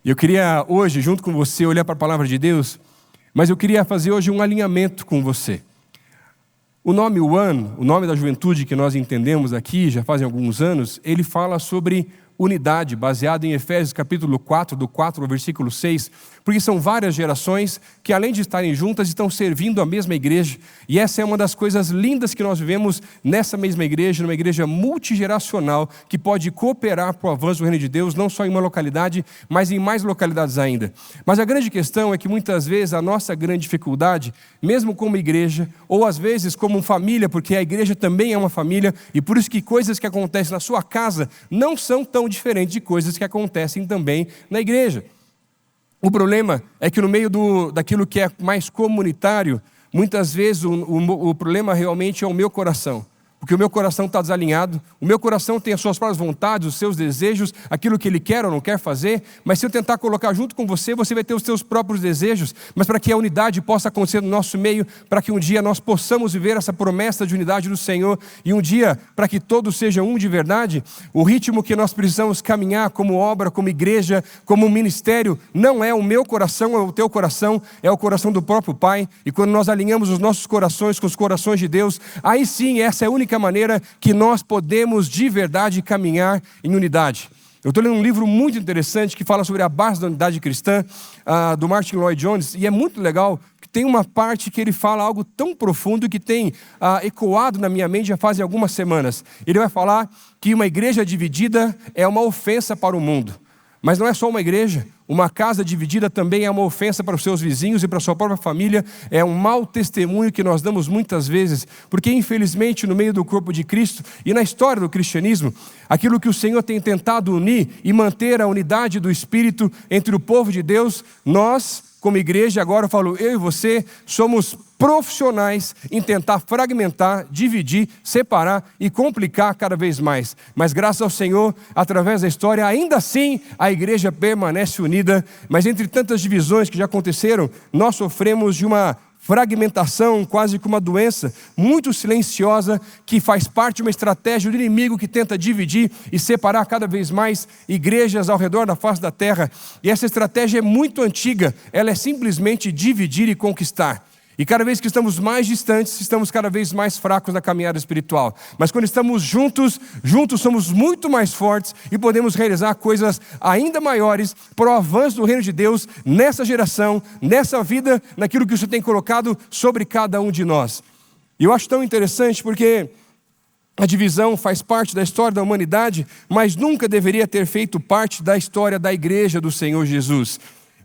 E eu queria hoje, junto com você, olhar para a palavra de Deus, mas eu queria fazer hoje um alinhamento com você. O nome One, o nome da juventude que nós entendemos aqui, já fazem alguns anos, ele fala sobre unidade, baseado em Efésios capítulo 4, do 4 ao versículo 6, porque são várias gerações que, além de estarem juntas, estão servindo a mesma igreja. E essa é uma das coisas lindas que nós vivemos nessa mesma igreja, numa igreja multigeracional, que pode cooperar para o avanço do reino de Deus, não só em uma localidade, mas em mais localidades ainda. Mas a grande questão é que muitas vezes a nossa grande dificuldade, mesmo como igreja, ou às vezes como família, porque a igreja também é uma família, e por isso que coisas que acontecem na sua casa não são tão diferentes de coisas que acontecem também na igreja. O problema é que no meio daquilo que é mais comunitário, muitas vezes o problema realmente é o meu coração. Porque o meu coração está desalinhado, o meu coração tem as suas próprias vontades, os seus desejos, aquilo que ele quer ou não quer fazer, mas se eu tentar colocar junto com você, você vai ter os seus próprios desejos, mas para que a unidade possa acontecer no nosso meio, para que um dia nós possamos viver essa promessa de unidade do Senhor, e um dia, para que todos sejam um de verdade, o ritmo que nós precisamos caminhar como obra, como igreja, como ministério, não é o meu coração, é o teu coração, é o coração do próprio Pai, e quando nós alinhamos os nossos corações com os corações de Deus, aí sim, essa é a única maneira que nós podemos de verdade caminhar em unidade. Eu estou lendo um livro muito interessante que fala sobre a base da unidade cristã, do Martin Lloyd-Jones, e é muito legal, que tem uma parte que ele fala algo tão profundo que tem ecoado na minha mente já fazem algumas semanas. Ele vai falar que uma igreja dividida é uma ofensa para o mundo. Mas não é só uma igreja, uma casa dividida também é uma ofensa para os seus vizinhos e para a sua própria família, é um mau testemunho que nós damos muitas vezes, porque infelizmente no meio do corpo de Cristo e na história do cristianismo, aquilo que o Senhor tem tentado unir e manter a unidade do Espírito entre o povo de Deus, nós, como igreja, agora eu falo, eu e você, somos profissionais em tentar fragmentar, dividir, separar e complicar cada vez mais. Mas graças ao Senhor, através da história, ainda assim a igreja permanece unida. Mas entre tantas divisões que já aconteceram, nós sofremos de uma fragmentação, quase como uma doença, muito silenciosa, que faz parte de uma estratégia do inimigo que tenta dividir e separar cada vez mais igrejas ao redor da face da terra. E essa estratégia é muito antiga, ela é simplesmente dividir e conquistar. E cada vez que estamos mais distantes, estamos cada vez mais fracos na caminhada espiritual. Mas quando estamos juntos somos muito mais fortes e podemos realizar coisas ainda maiores para o avanço do reino de Deus nessa geração, nessa vida, naquilo que o Senhor tem colocado sobre cada um de nós. E eu acho tão interessante porque a divisão faz parte da história da humanidade, mas nunca deveria ter feito parte da história da igreja do Senhor Jesus.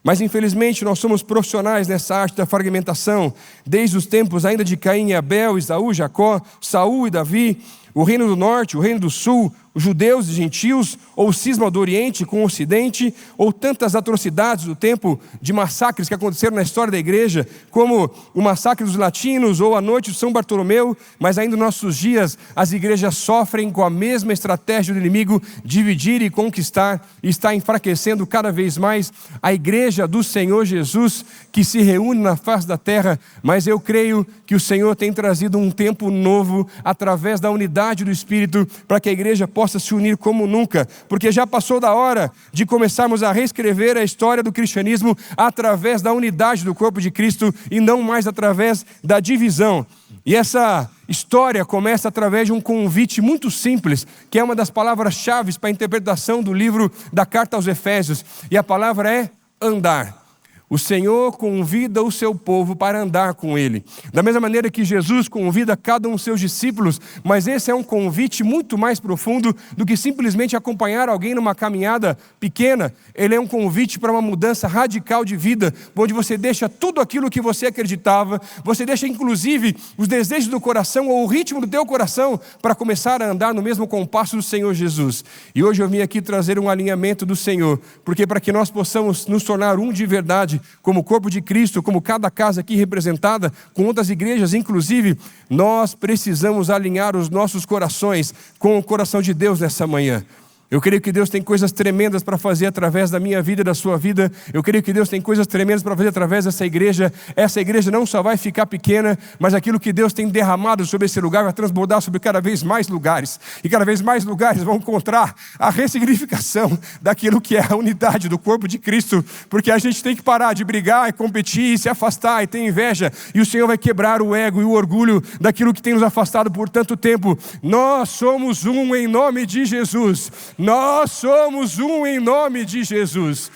Mas infelizmente nós somos profissionais nessa arte da fragmentação, desde os tempos ainda de Caim e Abel, Esaú, Jacó, Saul e Davi, o reino do norte, o reino do sul, os judeus e gentios, ou o cisma do oriente com o ocidente, ou tantas atrocidades do tempo de massacres que aconteceram na história da igreja, como o massacre dos latinos ou a noite de São Bartolomeu, mas ainda nos nossos dias as igrejas sofrem com a mesma estratégia do inimigo, dividir e conquistar, e está enfraquecendo cada vez mais a igreja do Senhor Jesus, que se reúne na face da terra. Mas eu creio que o Senhor tem trazido um tempo novo, através da unidade do Espírito, para que a igreja possa se unir como nunca, porque já passou da hora de começarmos a reescrever a história do cristianismo através da unidade do corpo de Cristo e não mais através da divisão. E essa história começa através de um convite muito simples, que é uma das palavras-chave para a interpretação do livro da Carta aos Efésios, e a palavra é andar. O Senhor convida o seu povo para andar com Ele. Da mesma maneira que Jesus convida cada um dos seus discípulos, mas esse é um convite muito mais profundo do que simplesmente acompanhar alguém numa caminhada pequena. Ele é um convite para uma mudança radical de vida, onde você deixa tudo aquilo que você acreditava, você deixa inclusive os desejos do coração ou o ritmo do teu coração para começar a andar no mesmo compasso do Senhor Jesus. E hoje eu vim aqui trazer um alinhamento do Senhor, porque para que nós possamos nos tornar um de verdade, como o corpo de Cristo, como cada casa aqui representada, com outras igrejas inclusive, nós precisamos alinhar os nossos corações com o coração de Deus nessa manhã. Eu creio que Deus tem coisas tremendas para fazer através da minha vida e da sua vida. Eu creio que Deus tem coisas tremendas para fazer através dessa igreja. Essa igreja não só vai ficar pequena, mas aquilo que Deus tem derramado sobre esse lugar vai transbordar sobre cada vez mais lugares. E cada vez mais lugares vão encontrar a ressignificação daquilo que é a unidade do corpo de Cristo. Porque a gente tem que parar de brigar e competir e se afastar e ter inveja. E o Senhor vai quebrar o ego e o orgulho daquilo que tem nos afastado por tanto tempo. Nós somos um em nome de Jesus. Nós somos um em nome de Jesus.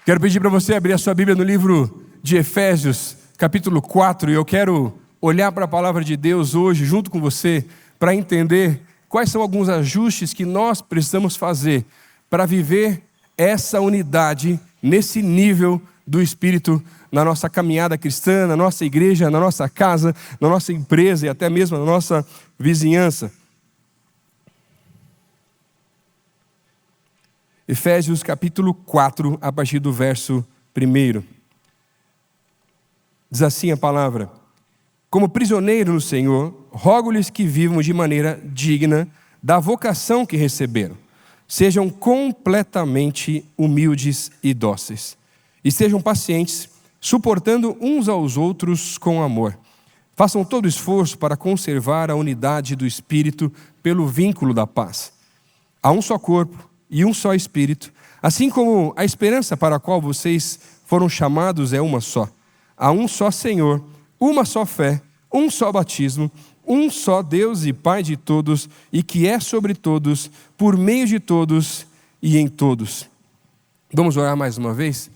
Quero pedir para você abrir a sua Bíblia no livro de Efésios, capítulo 4, e eu quero olhar para a palavra de Deus hoje, junto com você, para entender quais são alguns ajustes que nós precisamos fazer para viver essa unidade nesse nível do Espírito na nossa caminhada cristã, na nossa igreja, na nossa casa, na nossa empresa e até mesmo na nossa vizinhança. Efésios capítulo 4, a partir do verso 1. Diz assim a palavra: como prisioneiro no Senhor, rogo-lhes que vivam de maneira digna da vocação que receberam. Sejam completamente humildes e dóceis. E sejam pacientes, suportando uns aos outros com amor. Façam todo esforço para conservar a unidade do Espírito pelo vínculo da paz. Há um só corpo e um só Espírito, assim como a esperança para a qual vocês foram chamados é uma só. Há um só Senhor, uma só fé, um só batismo, um só Deus e Pai de todos, e que é sobre todos, por meio de todos e em todos. Vamos orar mais uma vez?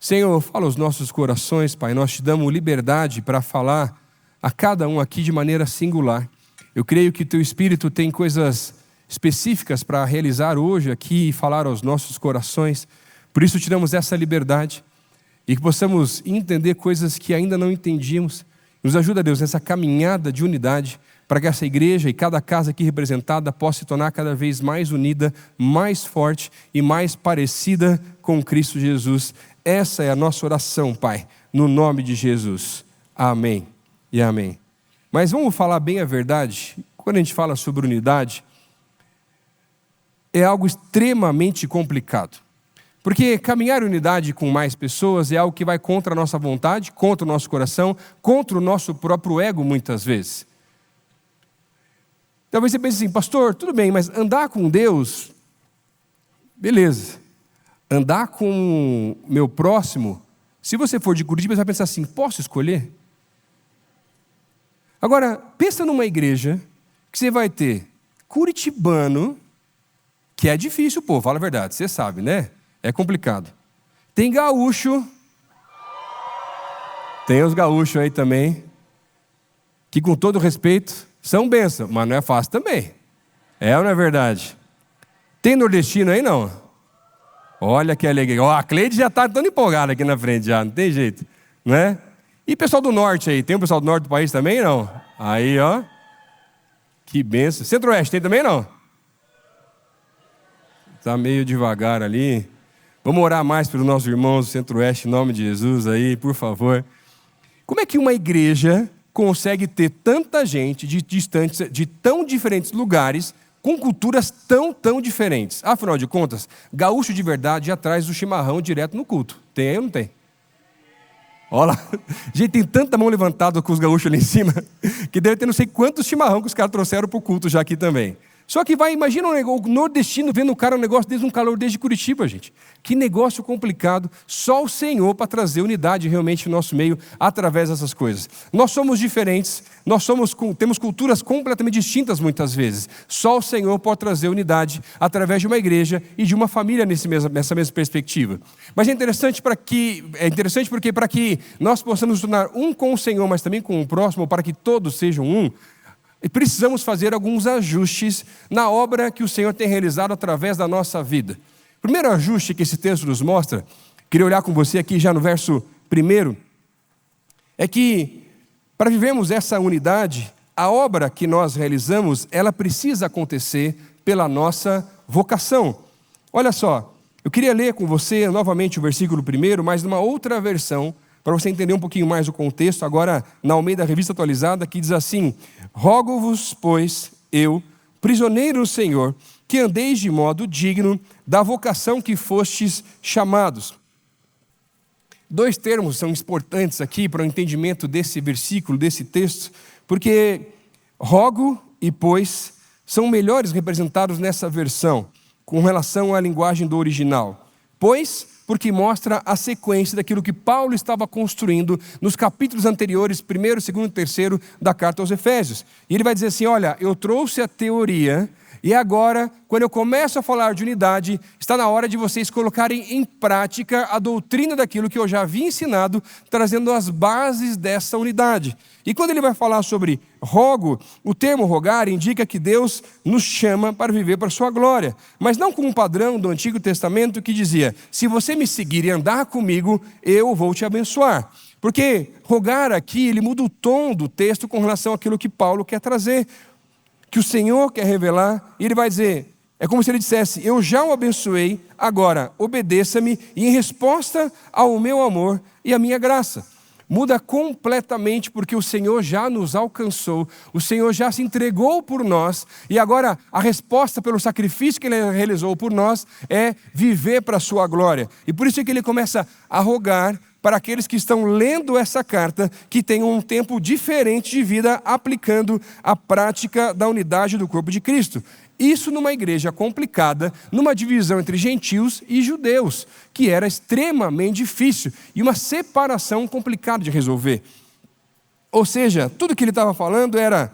Senhor, fala aos nossos corações, Pai. Nós te damos liberdade para falar a cada um aqui de maneira singular. Eu creio que Teu Espírito tem coisas específicas para realizar hoje aqui e falar aos nossos corações. Por isso te damos essa liberdade e que possamos entender coisas que ainda não entendíamos. Nos ajuda, Deus, nessa caminhada de unidade, para que essa igreja e cada casa aqui representada possa se tornar cada vez mais unida, mais forte e mais parecida com Cristo Jesus. Essa é a nossa oração, Pai, no nome de Jesus. Amém e amém. Mas vamos falar bem a verdade. Quando a gente fala sobre unidade, é algo extremamente complicado. Porque caminhar em unidade com mais pessoas é algo que vai contra a nossa vontade, contra o nosso coração, contra o nosso próprio ego muitas vezes. Talvez você pense assim, pastor, tudo bem, mas andar com Deus, beleza. Andar com o meu próximo, se você for de Curitiba, você vai pensar assim, posso escolher? Agora, pensa numa igreja que você vai ter curitibano, que é difícil, pô, fala a verdade, você sabe, né? É complicado. Tem gaúcho, tem os gaúchos aí também, que com todo respeito, são bênção, mas não é fácil também. É ou não é verdade? Tem nordestino aí não? Olha que alegria. Ó, a Cleide já está tão empolgada aqui na frente já, não tem jeito, não é? E pessoal do norte aí, tem o pessoal do norte do país também não? Aí, ó, que bênção. Centro-oeste tem também não? Está meio devagar ali. Vamos orar mais pelos nossos irmãos do Centro-Oeste, em nome de Jesus aí, por favor. Como é que uma igreja consegue ter tanta gente de tão diferentes lugares, com culturas tão diferentes? Afinal de contas, gaúcho de verdade já traz o chimarrão direto no culto. Tem aí ou não tem? Olha lá, gente, tem tanta mão levantada com os gaúchos ali em cima, que deve ter não sei quantos chimarrão que os caras trouxeram para o culto já aqui também. Só que imagina o nordestino vendo um cara, um negócio desde um calor desde Curitiba, gente. Que negócio complicado. Só o Senhor para trazer unidade realmente no nosso meio através dessas coisas. Nós somos diferentes, temos culturas completamente distintas muitas vezes. Só o Senhor pode trazer unidade através de uma igreja e de uma família nessa mesma perspectiva. Mas é interessante porque para que nós possamos nos tornar um com o Senhor, mas também com o próximo, para que todos sejam um, e precisamos fazer alguns ajustes na obra que o Senhor tem realizado através da nossa vida. O primeiro ajuste que esse texto nos mostra, queria olhar com você aqui já no verso 1, é que para vivermos essa unidade, a obra que nós realizamos, ela precisa acontecer pela nossa vocação. Olha só, eu queria ler com você novamente o versículo 1, mas numa outra versão, para você entender um pouquinho mais o contexto, agora na Almeida Revista Atualizada, que diz assim: rogo-vos, pois, eu, prisioneiro no Senhor, que andeis de modo digno da vocação que fostes chamados. Dois termos são importantes aqui para o entendimento desse versículo, desse texto, porque rogo e pois são melhores representados nessa versão, com relação à linguagem do original. Pois, porque mostra a sequência daquilo que Paulo estava construindo nos capítulos anteriores, 1º, 2º e 3º da carta aos Efésios. E ele vai dizer assim: olha, eu trouxe a teoria, e agora, quando eu começo a falar de unidade, está na hora de vocês colocarem em prática a doutrina daquilo que eu já havia ensinado, trazendo as bases dessa unidade. E quando ele vai falar sobre rogo, o termo rogar indica que Deus nos chama para viver para a sua glória, mas não com um padrão do Antigo Testamento que dizia: se você me seguir e andar comigo, eu vou te abençoar. Porque rogar aqui, ele muda o tom do texto com relação àquilo que Paulo quer trazer, que o Senhor quer revelar, e ele vai dizer, é como se ele dissesse: eu já o abençoei, agora obedeça-me, e em resposta ao meu amor e à minha graça. Muda completamente, porque o Senhor já nos alcançou, o Senhor já se entregou por nós, e agora a resposta pelo sacrifício que Ele realizou por nós é viver para a sua glória. E por isso é que ele começa a rogar para aqueles que estão lendo essa carta, que tenham um tempo diferente de vida, aplicando a prática da unidade do corpo de Cristo. Isso numa igreja complicada, numa divisão entre gentios e judeus, que era extremamente difícil, e uma separação complicada de resolver. Ou seja, tudo que ele estava falando era: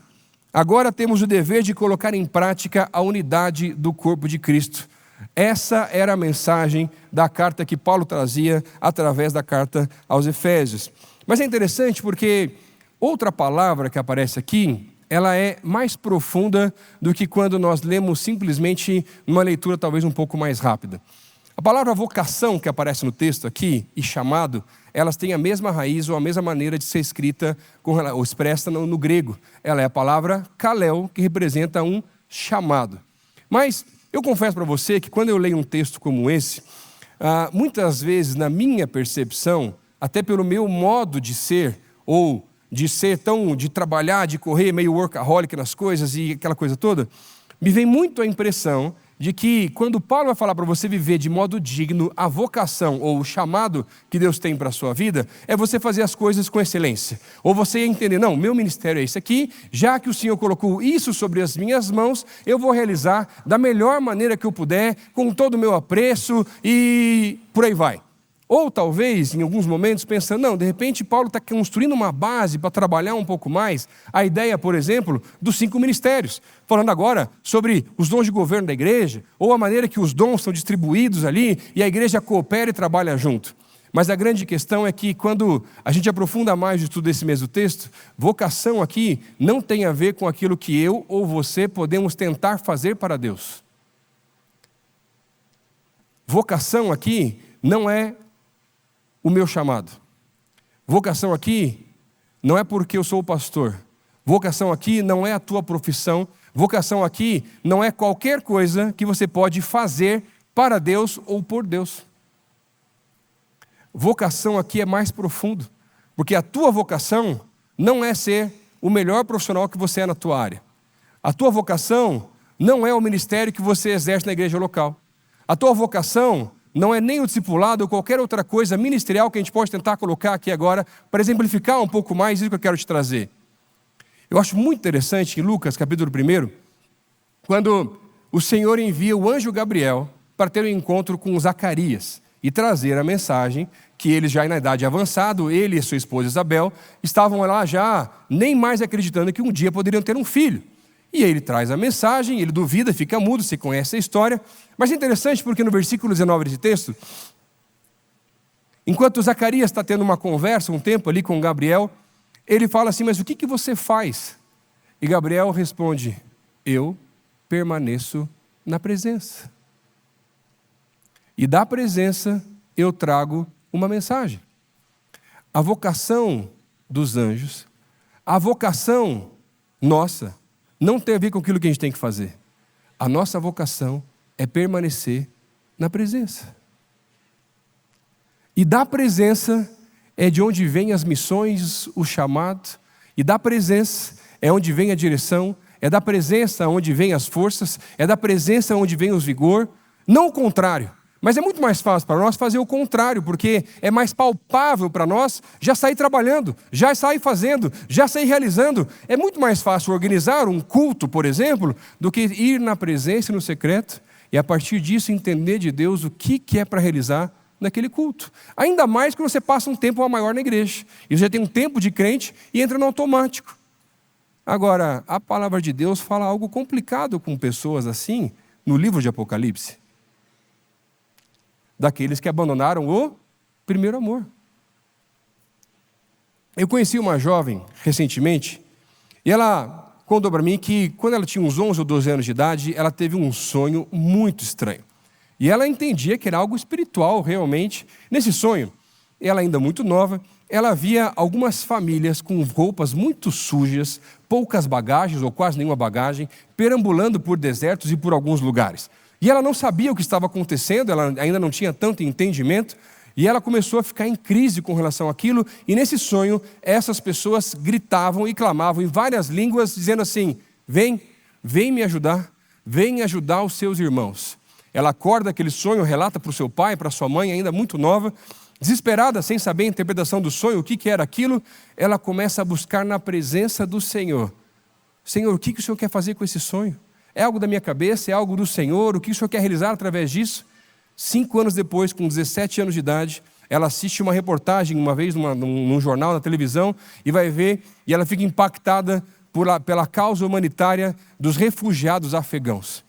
agora temos o dever de colocar em prática a unidade do corpo de Cristo. Essa era a mensagem da carta que Paulo trazia através da carta aos Efésios. Mas é interessante porque outra palavra que aparece aqui, ela é mais profunda do que quando nós lemos simplesmente numa leitura talvez um pouco mais rápida. A palavra vocação que aparece no texto aqui, e chamado, elas têm a mesma raiz ou a mesma maneira de ser escrita ou expressa no grego. Ela é a palavra kaleo, que representa um chamado. Mas eu confesso para você que quando eu leio um texto como esse, muitas vezes na minha percepção, até pelo meu modo de ser, ou de trabalhar, de correr meio workaholic nas coisas e aquela coisa toda, me vem muito a impressão de que quando Paulo vai falar para você viver de modo digno, a vocação ou o chamado que Deus tem para a sua vida, é você fazer as coisas com excelência. Ou você entender: não, meu ministério é esse aqui, já que o Senhor colocou isso sobre as minhas mãos, eu vou realizar da melhor maneira que eu puder, com todo o meu apreço e por aí vai. Ou talvez, em alguns momentos, pensando: não, de repente Paulo está construindo uma base para trabalhar um pouco mais a ideia, por exemplo, dos 5 ministérios. Falando agora sobre os dons de governo da igreja, ou a maneira que os dons são distribuídos ali, e a igreja coopera e trabalha junto. Mas a grande questão é que quando a gente aprofunda mais o estudo desse mesmo texto, vocação aqui não tem a ver com aquilo que eu ou você podemos tentar fazer para Deus. Vocação aqui não é o meu chamado. Vocação aqui não é porque eu sou o pastor. Vocação aqui não é a tua profissão. Vocação aqui não é qualquer coisa que você pode fazer para Deus ou por Deus. Vocação aqui é mais profundo, porque a tua vocação não é ser o melhor profissional que você é na tua área. A tua vocação não é o ministério que você exerce na igreja local. A tua vocação não é nem o discipulado ou qualquer outra coisa ministerial que a gente pode tentar colocar aqui agora para exemplificar um pouco mais isso que eu quero te trazer. Eu acho muito interessante em Lucas, capítulo 1, quando o Senhor envia o anjo Gabriel para ter um encontro com Zacarias e trazer a mensagem que eles já na idade avançada, ele e sua esposa Isabel, estavam lá já nem mais acreditando que um dia poderiam ter um filho. E aí ele traz a mensagem, ele duvida, fica mudo, você conhece a história. Mas é interessante porque no versículo 19 desse texto, enquanto Zacarias está tendo uma conversa, um tempo ali com Gabriel, ele fala assim: mas o que você faz? E Gabriel responde: eu permaneço na presença. E da presença eu trago uma mensagem. A vocação dos anjos, a vocação nossa, não tem a ver com aquilo que a gente tem que fazer. A nossa vocação é permanecer na presença. E da presença é de onde vêm as missões, o chamado, e da presença é onde vem a direção, é da presença onde vem as forças, é da presença onde vem o vigor, não o contrário. Mas é muito mais fácil para nós fazer o contrário, porque é mais palpável para nós já sair trabalhando, já sair fazendo, já sair realizando. É muito mais fácil organizar um culto, por exemplo, do que ir na presença e no secreto, e a partir disso entender de Deus o que é para realizar naquele culto. Ainda mais que você passa um tempo maior na igreja, e você tem um tempo de crente e entra no automático. Agora, a palavra de Deus fala algo complicado com pessoas assim, no livro de Apocalipse. Daqueles que abandonaram o primeiro amor. Eu conheci uma jovem recentemente, e ela contou para mim que quando ela tinha uns 11 ou 12 anos de idade, ela teve um sonho muito estranho. E ela entendia que era algo espiritual realmente. Nesse sonho, ela ainda muito nova, ela via algumas famílias com roupas muito sujas, poucas bagagens ou quase nenhuma bagagem, perambulando por desertos e por alguns lugares. E ela não sabia o que estava acontecendo, ela ainda não tinha tanto entendimento, e ela começou a ficar em crise com relação àquilo, e nesse sonho, essas pessoas gritavam e clamavam em várias línguas, dizendo assim: vem me ajudar, vem ajudar os seus irmãos. Ela acorda daquele sonho, relata para o seu pai, para sua mãe, ainda muito nova, desesperada, sem saber a interpretação do sonho, o que era aquilo, ela começa a buscar na presença do Senhor. Senhor, o que o Senhor quer fazer com esse sonho? É algo da minha cabeça? É algo do Senhor? O que o Senhor quer realizar através disso? 5 anos depois, com 17 anos de idade, ela assiste uma reportagem uma vez num jornal, na televisão, e vai ver, e ela fica impactada pela causa humanitária dos refugiados afegãos.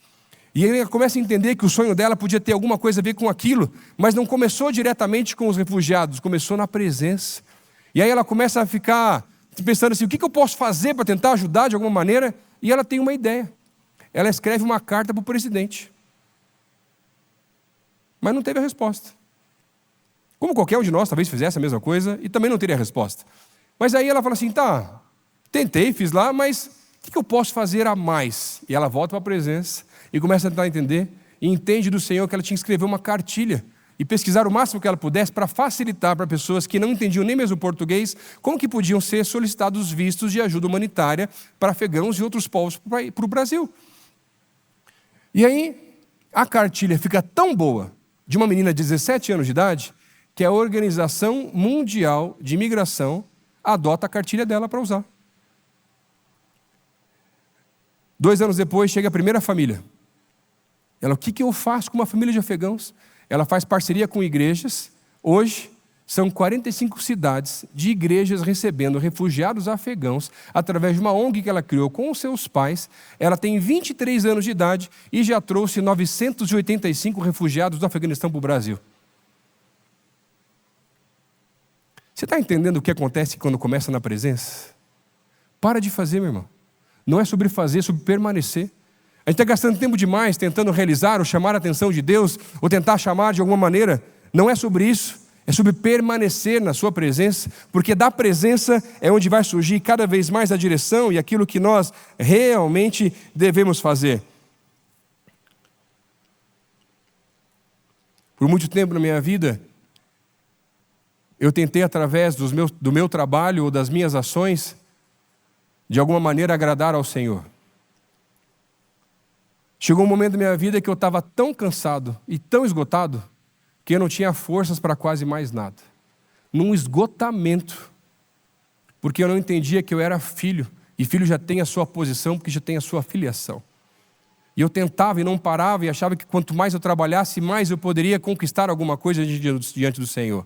E ela começa a entender que o sonho dela podia ter alguma coisa a ver com aquilo, mas não começou diretamente com os refugiados, começou na presença. E aí ela começa a ficar pensando assim: o que eu posso fazer para tentar ajudar de alguma maneira? E ela tem uma ideia. Ela escreve uma carta para o presidente. Mas não teve a resposta. Como qualquer um de nós talvez fizesse a mesma coisa e também não teria a resposta. Mas aí ela fala assim: tá, tentei, fiz lá, mas o que eu posso fazer a mais? E ela volta para a presença e começa a tentar entender, e entende do Senhor que ela tinha que escrever uma cartilha e pesquisar o máximo que ela pudesse para facilitar para pessoas que não entendiam nem mesmo português, como que podiam ser solicitados vistos de ajuda humanitária para afegãos e outros povos para o Brasil. E aí, a cartilha fica tão boa, de uma menina de 17 anos de idade, que a Organização Mundial de Migração adota a cartilha dela para usar. 2 anos depois, chega a primeira família. Ela: o que eu faço com uma família de afegãos? Ela faz parceria com igrejas. Hoje, são 45 cidades de igrejas recebendo refugiados afegãos através de uma ONG que ela criou com os seus pais. Ela tem 23 anos de idade e já trouxe 985 refugiados do Afeganistão para o Brasil. Você está entendendo o que acontece quando começa na presença? Para de fazer, meu irmão. Não é sobre fazer, é sobre permanecer. A gente está gastando tempo demais tentando realizar ou chamar a atenção de Deus, ou tentar chamar de alguma maneira. Não é sobre isso, é sobre permanecer na sua presença, porque da presença é onde vai surgir cada vez mais a direção e aquilo que nós realmente devemos fazer. Por muito tempo na minha vida, eu tentei através do meu trabalho ou das minhas ações, de alguma maneira agradar ao Senhor. Chegou um momento da minha vida que eu estava tão cansado e tão esgotado que eu não tinha forças para quase mais nada. Num esgotamento, porque eu não entendia que eu era filho, e filho já tem a sua posição, porque já tem a sua filiação. E eu tentava e não parava, e achava que quanto mais eu trabalhasse, mais eu poderia conquistar alguma coisa diante do Senhor.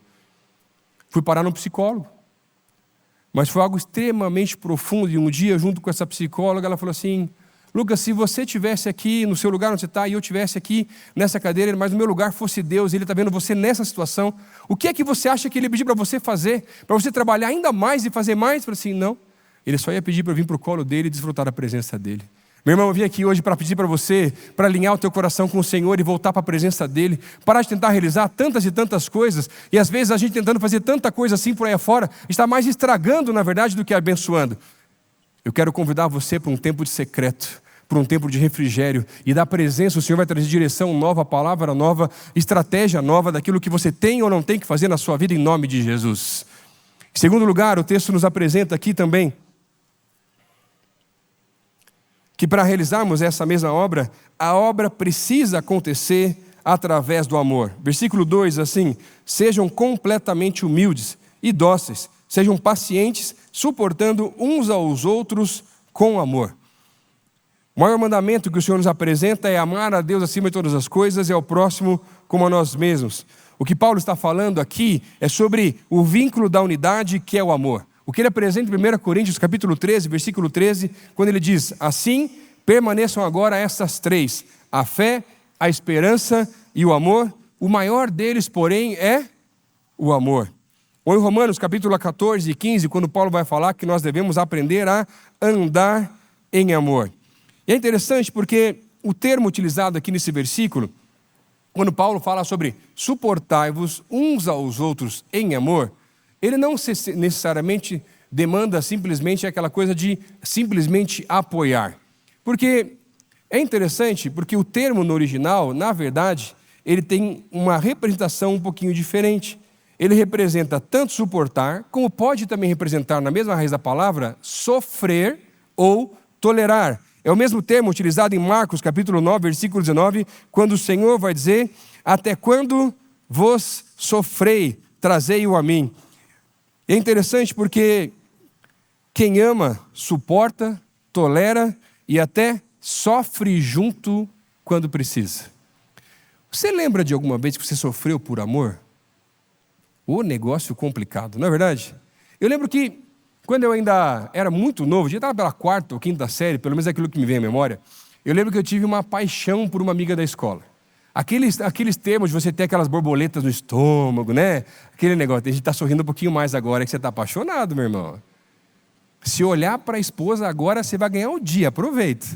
Fui parar num psicólogo. Mas foi algo extremamente profundo, e um dia, junto com essa psicóloga, ela falou assim: Lucas, se você estivesse aqui no seu lugar onde você está, e eu estivesse aqui nessa cadeira, mas no meu lugar fosse Deus, e Ele está vendo você nessa situação, o que é que você acha que Ele ia pedir para você fazer? Para você trabalhar ainda mais e fazer mais? Eu falei assim: não, Ele só ia pedir para eu vir para o colo dEle e desfrutar da presença dEle. Meu irmão, eu vim aqui hoje para pedir para você, para alinhar o teu coração com o Senhor e voltar para a presença dEle, parar de tentar realizar tantas e tantas coisas, e às vezes a gente tentando fazer tanta coisa assim por aí afora, está mais estragando na verdade do que abençoando. Eu quero convidar você para um tempo de secreto, para um tempo de refrigério, e da presença o Senhor vai trazer direção nova, palavra nova, estratégia nova daquilo que você tem ou não tem que fazer na sua vida, em nome de Jesus. Em segundo lugar, o texto nos apresenta aqui também que para realizarmos essa mesma obra, a obra precisa acontecer através do amor. Versículo 2, assim: sejam completamente humildes e dóceis, sejam pacientes, suportando uns aos outros com amor. O maior mandamento que o Senhor nos apresenta é amar a Deus acima de todas as coisas e ao próximo como a nós mesmos. O que Paulo está falando aqui é sobre o vínculo da unidade, que é o amor. O que ele apresenta em 1 Coríntios capítulo 13, versículo 13, quando ele diz: assim permaneçam agora essas três: a fé, a esperança e o amor. O maior deles, porém, é o amor. Ou em Romanos capítulo 14 e 15, quando Paulo vai falar que nós devemos aprender a andar em amor. E é interessante porque o termo utilizado aqui nesse versículo, quando Paulo fala sobre suportai-vos uns aos outros em amor, ele não necessariamente demanda simplesmente aquela coisa de simplesmente apoiar. Porque é interessante, porque o termo no original, na verdade, ele tem uma representação um pouquinho diferente. Ele representa tanto suportar, como pode também representar, na mesma raiz da palavra, sofrer ou tolerar. É o mesmo termo utilizado em Marcos capítulo 9, versículo 19, quando o Senhor vai dizer: até quando vos sofrei, trazei-o a mim. É interessante porque quem ama, suporta, tolera e até sofre junto quando precisa. Você lembra de alguma vez que você sofreu por amor? O negócio complicado, não é verdade? Eu lembro que quando eu ainda era muito novo, já estava pela 4ª ou 5ª série, pelo menos é aquilo que me vem à memória, eu lembro que eu tive uma paixão por uma amiga da escola. Aqueles termos de você ter aquelas borboletas no estômago, né? Aquele negócio, a gente está sorrindo um pouquinho mais agora que você está apaixonado, meu irmão. Se olhar para a esposa agora, você vai ganhar o dia, aproveita.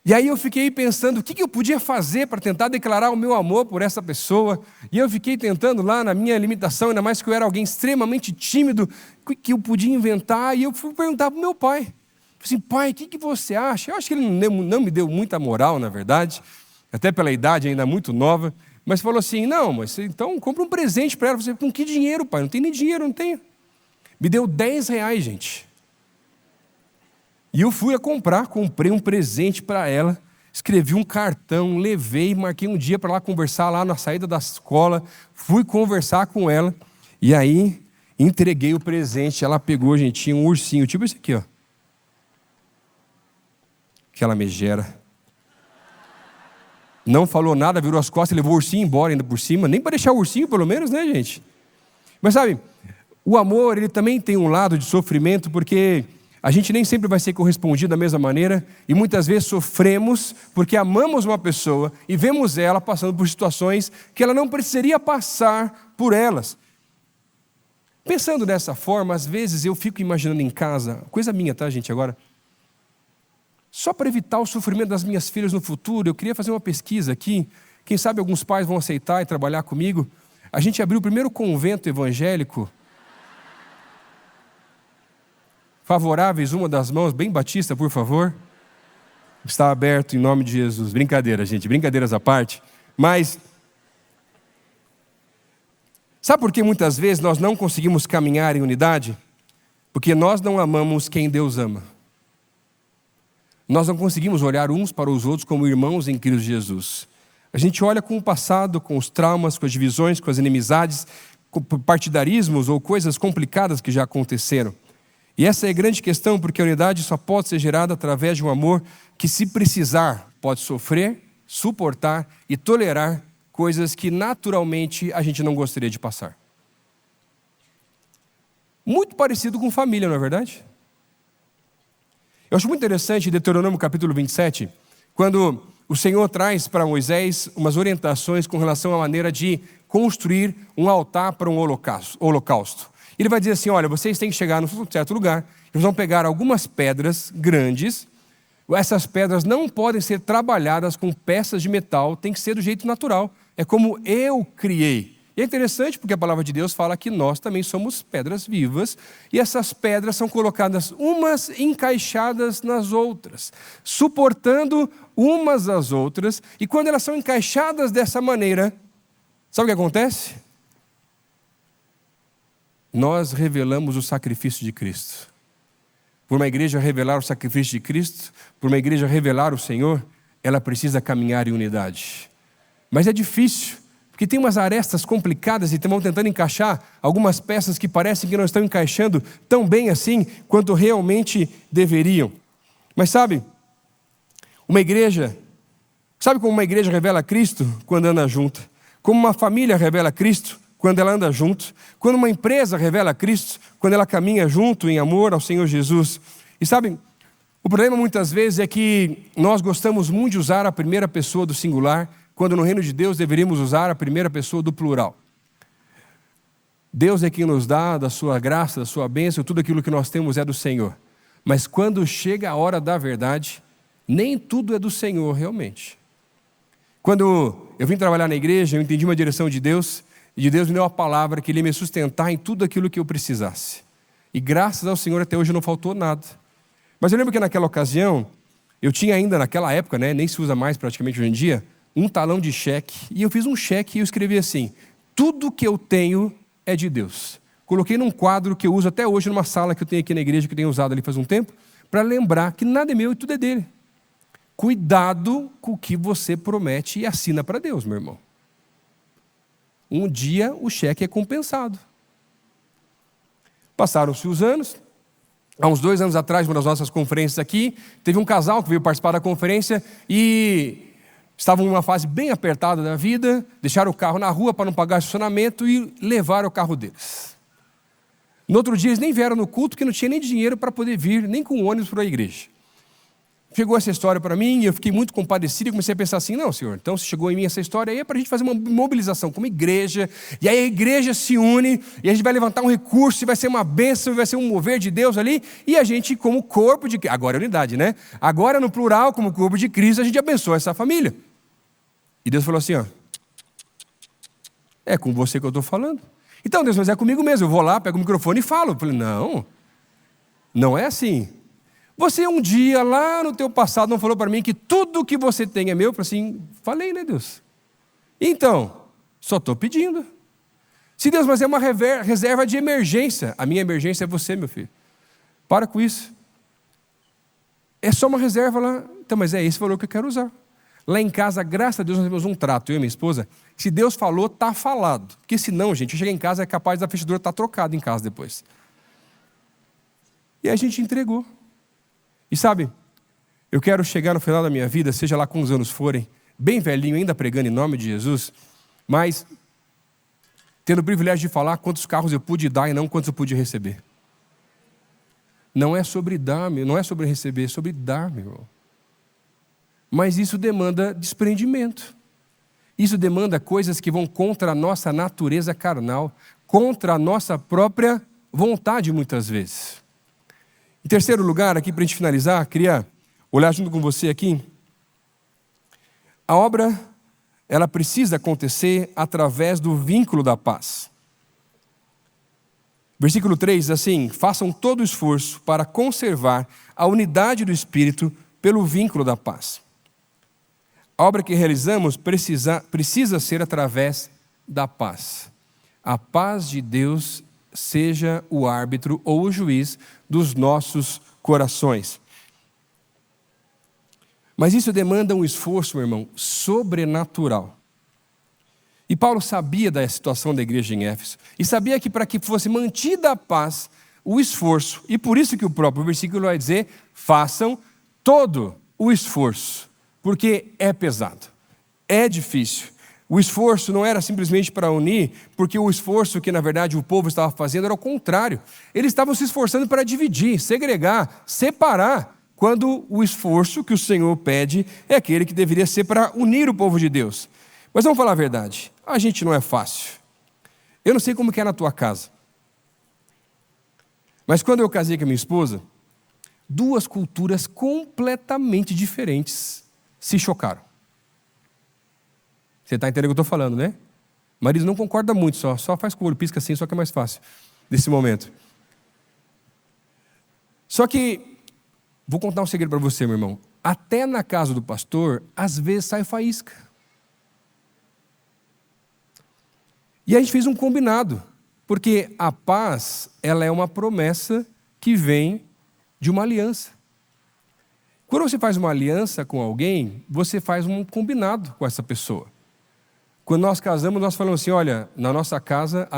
E aí eu fiquei pensando o que eu podia fazer para tentar declarar o meu amor por essa pessoa. E eu fiquei tentando lá na minha limitação, ainda mais que eu era alguém extremamente tímido, o que eu podia inventar. E eu fui perguntar para o meu pai. Falei assim: pai, o que você acha? Eu acho que ele não me deu muita moral, na verdade, até pela idade ainda muito nova. Mas falou assim: não, mas então compra um presente para ela. Eu falei: com que dinheiro, pai? Não tem nem dinheiro, não tenho. Me deu R$10, gente. E eu fui a comprei um presente para ela, escrevi um cartão, levei, marquei um dia para lá conversar lá na saída da escola, fui conversar com ela, e aí entreguei o presente. Ela pegou, gente, tinha um ursinho, tipo esse aqui, ó. Aquela megera. Não falou nada, virou as costas e levou o ursinho embora ainda por cima, nem para deixar o ursinho pelo menos, né, gente? Mas sabe, o amor, ele também tem um lado de sofrimento, porque a gente nem sempre vai ser correspondido da mesma maneira, e muitas vezes sofremos porque amamos uma pessoa e vemos ela passando por situações que ela não precisaria passar por elas. Pensando dessa forma, às vezes eu fico imaginando em casa, coisa minha, tá, gente, agora, só para evitar o sofrimento das minhas filhas no futuro, eu queria fazer uma pesquisa aqui, quem sabe alguns pais vão aceitar e trabalhar comigo. A gente abriu o primeiro convento evangélico. Favoráveis, uma das mãos, bem batista, por favor. Está aberto em nome de Jesus. Brincadeira, gente, brincadeiras à parte. Mas, sabe por que muitas vezes nós não conseguimos caminhar em unidade? Porque nós não amamos quem Deus ama. Nós não conseguimos olhar uns para os outros como irmãos em Cristo Jesus. A gente olha com o passado, com os traumas, com as divisões, com as inimizades, com partidarismos ou coisas complicadas que já aconteceram. E essa é a grande questão, porque a unidade só pode ser gerada através de um amor que, se precisar, pode sofrer, suportar e tolerar coisas que naturalmente a gente não gostaria de passar. Muito parecido com família, não é verdade? Eu acho muito interessante em Deuteronômio capítulo 27, quando o Senhor traz para Moisés umas orientações com relação à maneira de construir um altar para um holocausto. Ele vai dizer assim: olha, vocês têm que chegar num certo lugar, eles vão pegar algumas pedras grandes, essas pedras não podem ser trabalhadas com peças de metal, tem que ser do jeito natural, é como eu criei. E é interessante porque a palavra de Deus fala que nós também somos pedras vivas, e essas pedras são colocadas umas encaixadas nas outras, suportando umas às outras, e quando elas são encaixadas dessa maneira, sabe o que acontece? nós revelamos o sacrifício de Cristo. Por uma igreja revelar o sacrifício de Cristo, por uma igreja revelar o Senhor, ela precisa caminhar em unidade. Mas é difícil, porque tem umas arestas complicadas e estão tentando encaixar algumas peças que parecem que não estão encaixando tão bem assim quanto realmente deveriam. Mas sabe como uma igreja revela Cristo? Quando anda junto. Como uma família revela Cristo? Quando ela anda junto. Quando uma empresa revela Cristo? Quando ela caminha junto em amor ao Senhor Jesus. E sabe, o problema muitas vezes é que nós gostamos muito de usar a primeira pessoa do singular, quando no reino de Deus deveríamos usar a primeira pessoa do plural. Deus é quem nos dá da sua graça, da sua bênção, tudo aquilo que nós temos é do Senhor. Mas quando chega a hora da verdade, nem tudo é do Senhor realmente. Quando eu vim trabalhar na igreja, eu entendi uma direção de Deus, e de Deus me deu uma palavra que Ele ia me sustentar em tudo aquilo que eu precisasse. E graças ao Senhor até hoje não faltou nada. Mas eu lembro que naquela ocasião, eu tinha ainda naquela época, nem se usa mais praticamente hoje em dia, um talão de cheque, e eu fiz um cheque e eu escrevi assim: tudo que eu tenho é de Deus. Coloquei num quadro que eu uso até hoje numa sala que eu tenho aqui na igreja, que eu tenho usado ali faz um tempo, para lembrar que nada é meu e tudo é dele. Cuidado com o que você promete e assina para Deus, meu irmão. Um dia o cheque é compensado. Passaram-se os anos. Há uns 2 anos atrás, uma das nossas conferências aqui, teve um casal que veio participar da conferência e estavam em uma fase bem apertada da vida, deixaram o carro na rua para não pagar estacionamento e levaram o carro deles. No outro dia eles nem vieram no culto, porque não tinha nem dinheiro para poder vir, nem com ônibus para a igreja. Chegou essa história para mim e eu fiquei muito compadecido e comecei a pensar assim: não, Senhor, então se chegou em mim essa história aí é para a gente fazer uma mobilização como igreja, e aí a igreja se une e a gente vai levantar um recurso e vai ser uma bênção, e vai ser um mover de Deus ali, e a gente como corpo de Cristo, agora é unidade, né? Agora no plural, como corpo de Cristo, a gente abençoa essa família. E Deus falou assim: ó, é com você que eu estou falando. Então Deus, mas é comigo mesmo, eu vou lá, pego o microfone e falo. Eu falei: não é assim. Você um dia lá no teu passado não falou para mim que tudo que você tem é meu? Eu falei assim: falei, né, Deus? Então, só estou pedindo. Se Deus, mas é uma reserva de emergência. A minha emergência é você, meu filho. Para com isso. É só uma reserva lá. Então, mas é esse valor que eu quero usar. Lá em casa, graças a Deus, nós temos um trato, eu e minha esposa. Se Deus falou, está falado. Porque senão, gente, eu chegar em casa, é capaz da fechadura estar trocada em casa depois. E a gente entregou. E sabe, eu quero chegar no final da minha vida, seja lá quantos anos forem, bem velhinho, ainda pregando em nome de Jesus, mas tendo o privilégio de falar quantos carros eu pude dar e não quantos eu pude receber. Não é sobre dar, não é sobre receber, é sobre dar, meu irmão. Mas isso demanda desprendimento. Isso demanda coisas que vão contra a nossa natureza carnal, contra a nossa própria vontade muitas vezes. Em terceiro lugar, aqui para a gente finalizar, queria olhar junto com você aqui. A obra, ela precisa acontecer através do vínculo da paz. Versículo 3 diz assim: façam todo o esforço para conservar a unidade do Espírito pelo vínculo da paz. A obra que realizamos precisa ser através da paz. A paz de Deus seja o árbitro ou o juiz dos nossos corações. Mas isso demanda um esforço, meu irmão, sobrenatural. E Paulo sabia da situação da igreja em Éfeso, e sabia que para que fosse mantida a paz, o esforço, e por isso que o próprio versículo vai dizer: façam todo o esforço, porque é pesado, é difícil. O esforço não era simplesmente para unir, porque o esforço que na verdade o povo estava fazendo era o contrário. Eles estavam se esforçando para dividir, segregar, separar, quando o esforço que o Senhor pede é aquele que deveria ser para unir o povo de Deus. Mas vamos falar a verdade, a gente não é fácil. Eu não sei como que é na tua casa, mas quando eu casei com a minha esposa, 2 culturas completamente diferentes se chocaram. Você está entendendo o que eu estou falando, né? O marido não concorda muito, só faz com o olho, pisca assim, só que é mais fácil nesse momento. Só que, vou contar um segredo para você, meu irmão. Até na casa do pastor, às vezes sai faísca. E a gente fez um combinado. Porque a paz, ela é uma promessa que vem de uma aliança. Quando você faz uma aliança com alguém, você faz um combinado com essa pessoa. Quando nós casamos, nós falamos assim, olha, a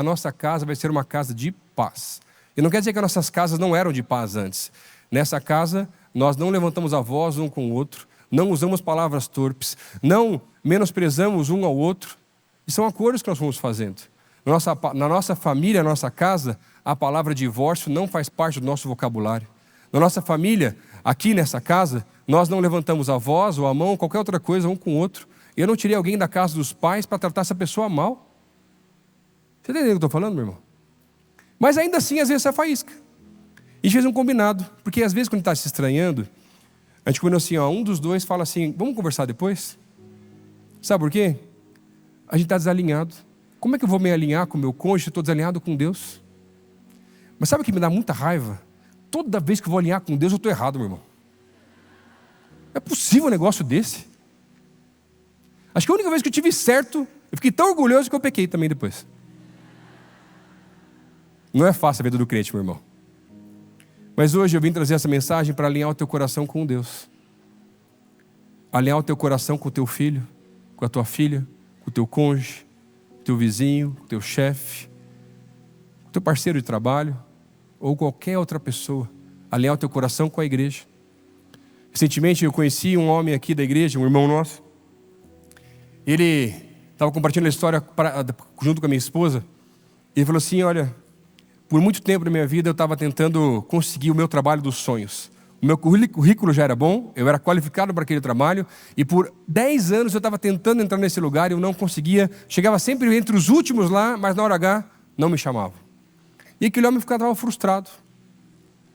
nossa casa vai ser uma casa de paz. E não quer dizer que as nossas casas não eram de paz antes. Nessa casa, nós não levantamos a voz um com o outro, não usamos palavras torpes, não menosprezamos um ao outro. E são acordos que nós vamos fazendo. Na nossa família, na nossa casa, a palavra divórcio não faz parte do nosso vocabulário. Na nossa família, aqui nessa casa, nós não levantamos a voz ou a mão, qualquer outra coisa um com o outro. Eu não tirei alguém da casa dos pais para tratar essa pessoa mal. Você está entendendo o que eu estou falando, meu irmão? Mas ainda assim, às vezes, você faísca. E a gente fez um combinado. Porque às vezes, quando está se estranhando, a gente combinou assim, um dos dois fala assim, vamos conversar depois? Sabe por quê? A gente está desalinhado. Como é que eu vou me alinhar com o meu cônjuge se eu estou desalinhado com Deus? Mas sabe o que me dá muita raiva? Toda vez que eu vou alinhar com Deus, eu estou errado, meu irmão. É possível um negócio desse? Acho que a única vez que eu tive certo, eu fiquei tão orgulhoso que eu pequei também depois. Não é fácil a vida do crente, meu irmão. Mas hoje eu vim trazer essa mensagem para alinhar o teu coração com Deus. Alinhar o teu coração com o teu filho, com a tua filha, com o teu cônjuge, com o teu vizinho, com o teu chefe, com o teu parceiro de trabalho, ou qualquer outra pessoa. Alinhar o teu coração com a igreja. Recentemente eu conheci um homem aqui da igreja, um irmão nosso. Ele estava compartilhando a história junto com a minha esposa. E ele falou assim, olha, por muito tempo na minha vida eu estava tentando conseguir o meu trabalho dos sonhos. O meu currículo já era bom, eu era qualificado para aquele trabalho. E por 10 anos eu estava tentando entrar nesse lugar e eu não conseguia. Chegava sempre entre os últimos lá, mas na hora H não me chamavam. E aquele homem ficava frustrado.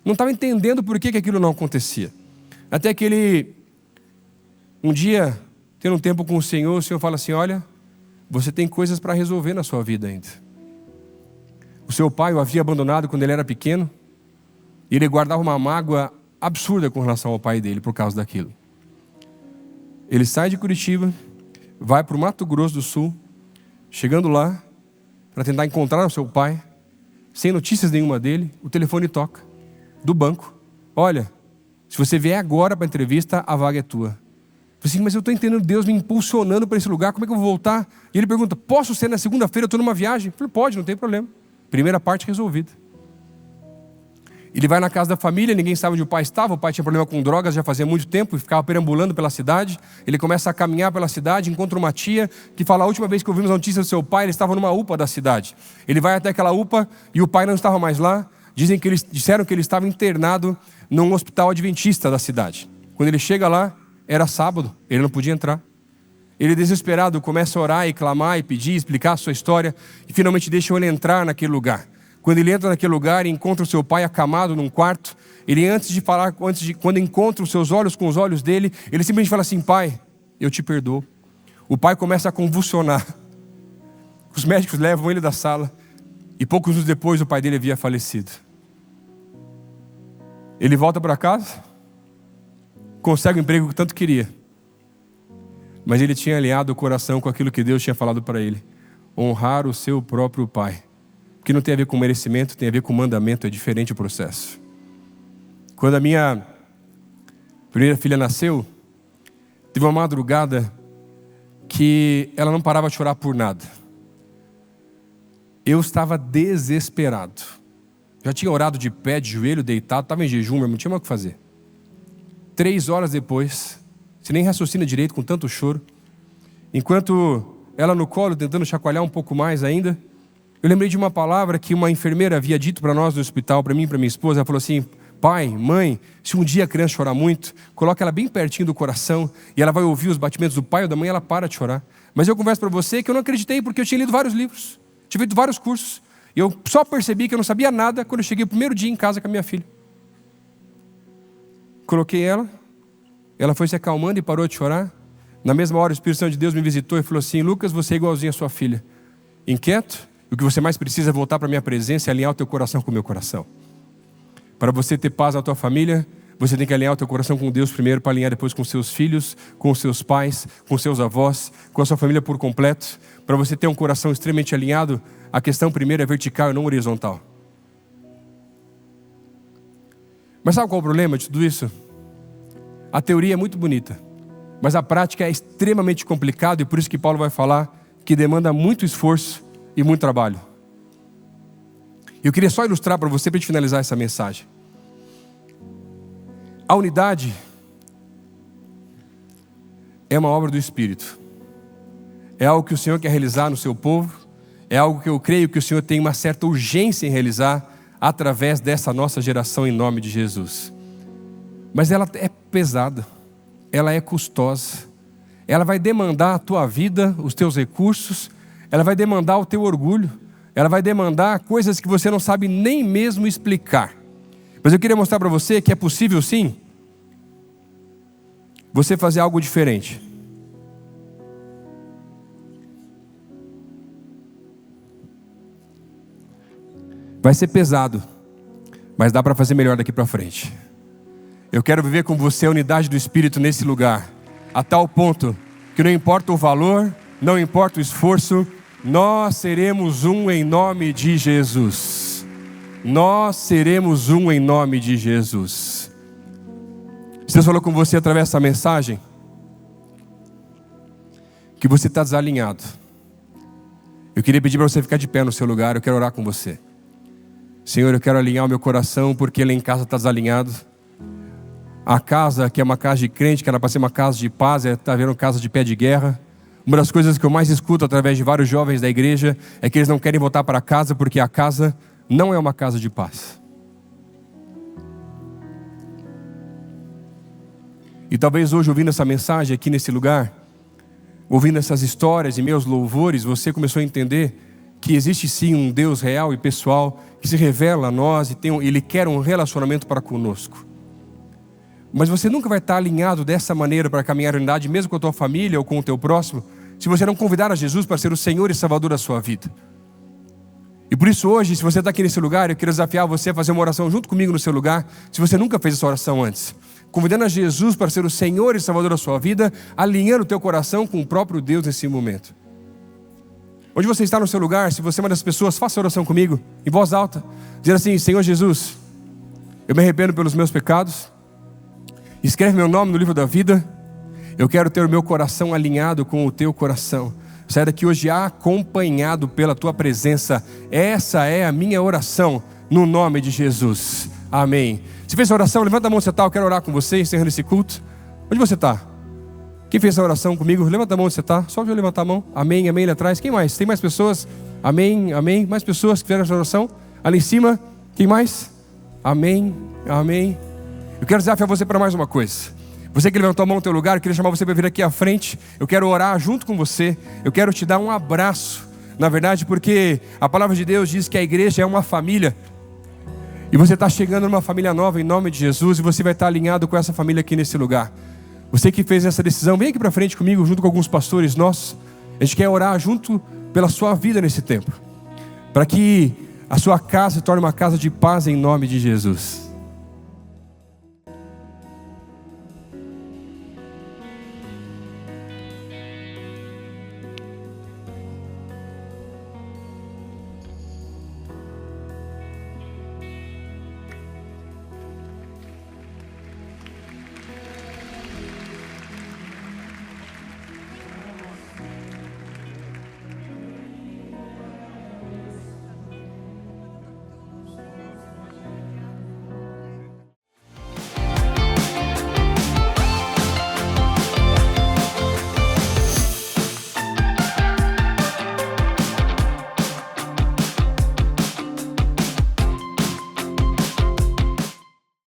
Não estava entendendo por que aquilo não acontecia. Até que ele, um dia, tendo um tempo com o Senhor fala assim, olha, você tem coisas para resolver na sua vida ainda. O seu pai o havia abandonado quando ele era pequeno, e ele guardava uma mágoa absurda com relação ao pai dele por causa daquilo. Ele sai de Curitiba, vai para o Mato Grosso do Sul, chegando lá, para tentar encontrar o seu pai, sem notícias nenhuma dele, o telefone toca, do banco. Olha, se você vier agora para a entrevista, a vaga é tua. Eu falei assim, mas eu estou entendendo Deus me impulsionando para esse lugar, como é que eu vou voltar? E ele pergunta, posso ser na segunda-feira, eu estou numa viagem? Eu falei, pode, não tem problema. Primeira parte resolvida. Ele vai na casa da família, ninguém sabe onde o pai estava, o pai tinha problema com drogas já fazia muito tempo e ficava perambulando pela cidade. Ele começa a caminhar pela cidade, encontra uma tia que fala, a última vez que ouvimos a notícia do seu pai, ele estava numa UPA da cidade. Ele vai até aquela UPA e o pai não estava mais lá. Disseram que ele estava internado num hospital adventista da cidade. Quando ele chega lá, era sábado, ele não podia entrar. Ele desesperado começa a orar e clamar e pedir, explicar a sua história e finalmente deixam ele entrar naquele lugar. Quando ele entra naquele lugar e encontra o seu pai acamado num quarto, ele quando encontra os seus olhos com os olhos dele, ele simplesmente fala assim, pai, eu te perdoo. O pai começa a convulsionar. Os médicos levam ele da sala e poucos anos depois o pai dele havia falecido. Ele volta para casa, consegue o emprego que tanto queria, mas ele tinha alinhado o coração com aquilo que Deus tinha falado para ele. Honrar o seu próprio pai. Que não tem a ver com merecimento, tem a ver com mandamento, é diferente o processo. Quando a minha primeira filha nasceu, teve uma madrugada que ela não parava de chorar por nada. Eu estava desesperado. Já tinha orado de pé, de joelho, deitado, estava em jejum, mas não tinha mais o que fazer. 3 horas depois, você nem raciocina direito com tanto choro, enquanto ela no colo, tentando chacoalhar um pouco mais ainda, eu lembrei de uma palavra que uma enfermeira havia dito para nós no hospital, para mim e para minha esposa. Ela falou assim, pai, mãe, se um dia a criança chorar muito, coloca ela bem pertinho do coração e ela vai ouvir os batimentos do pai ou da mãe, ela para de chorar. Mas eu converso para você que eu não acreditei porque eu tinha lido vários livros, tinha feito vários cursos. E eu só percebi que eu não sabia nada quando eu cheguei o primeiro dia em casa com a minha filha. Coloquei ela foi se acalmando e parou de chorar. Na mesma hora o Espírito Santo de Deus me visitou e falou assim, Lucas, você é igualzinho a sua filha. Inquieto? O que você mais precisa é voltar para a minha presença e alinhar o teu coração com o meu coração. Para você ter paz na tua família, Você tem que alinhar o teu coração com Deus primeiro, para alinhar depois com seus filhos, com seus pais, com seus avós, com a sua família por completo. Para você ter um coração extremamente alinhado, a questão primeiro é vertical e não horizontal. Mas sabe qual é o problema de tudo isso? A teoria é muito bonita, mas a prática é extremamente complicada, e por isso que Paulo vai falar que demanda muito esforço e muito trabalho. Eu queria só ilustrar para você, para a gente finalizar essa mensagem. A unidade é uma obra do Espírito. É algo que o Senhor quer realizar no seu povo. É algo que eu creio que o Senhor tem uma certa urgência em realizar através dessa nossa geração, em nome de Jesus. Mas ela é pesada, ela é custosa, ela vai demandar a tua vida, os teus recursos, ela vai demandar o teu orgulho, ela vai demandar coisas que você não sabe nem mesmo explicar. Mas eu queria mostrar para você que é possível sim, você fazer algo diferente. Vai ser pesado, mas dá para fazer melhor daqui para frente. Eu quero viver com você a unidade do Espírito nesse lugar, a tal ponto que não importa o valor, não importa o esforço, nós seremos um em nome de Jesus. Nós seremos um em nome de Jesus. Deus falou com você através dessa mensagem que você está desalinhado. Eu queria pedir para você ficar de pé no seu lugar. Eu quero orar com você. Senhor, eu quero alinhar o meu coração, porque ele em casa está desalinhado. A casa, que é uma casa de crente, que era para ser uma casa de paz, está vendo casa de pé de guerra. Uma das coisas que eu mais escuto através de vários jovens da igreja é que eles não querem voltar para casa, porque a casa não é uma casa de paz. E talvez hoje, ouvindo essa mensagem aqui nesse lugar, ouvindo essas histórias e meus louvores, você começou a entender que existe sim um Deus real e pessoal que se revela a nós e Ele quer um relacionamento para conosco. Mas você nunca vai estar alinhado dessa maneira para caminhar em unidade, mesmo com a tua família ou com o teu próximo, se você não convidar a Jesus para ser o Senhor e Salvador da sua vida. E por isso hoje, se você está aqui nesse lugar, eu quero desafiar você a fazer uma oração junto comigo no seu lugar, se você nunca fez essa oração antes. Convidando a Jesus para ser o Senhor e Salvador da sua vida, alinhando o teu coração com o próprio Deus nesse momento. Onde você está no seu lugar, se você é uma das pessoas, faça a oração comigo, em voz alta, dizendo assim: Senhor Jesus, eu me arrependo pelos meus pecados, escreve meu nome no livro da vida, eu quero ter o meu coração alinhado com o teu coração. Saia daqui hoje acompanhado pela tua presença. Essa é a minha oração, no nome de Jesus. Amém. Se fez essa oração, levanta a mão onde você está, eu quero orar com você, encerrando esse culto. Onde você está? Quem fez essa oração comigo? Levanta a mão onde você está. Só eu levantar a mão. Amém, amém, ali atrás. Quem mais? Tem mais pessoas? Amém, amém. Mais pessoas que fizeram essa oração? Ali em cima. Quem mais? Amém, amém. Eu quero desafiar você para mais uma coisa. Você que levantou a mão no teu lugar, eu queria chamar você para vir aqui à frente. Eu quero orar junto com você. Eu quero te dar um abraço. Na verdade, porque a palavra de Deus diz que a igreja é uma família. E você está chegando numa família nova em nome de Jesus. E você vai estar alinhado com essa família aqui nesse lugar. Você que fez essa decisão, vem aqui para frente comigo, junto com alguns pastores nossos. A gente quer orar junto pela sua vida nesse tempo, para que a sua casa se torne uma casa de paz em nome de Jesus.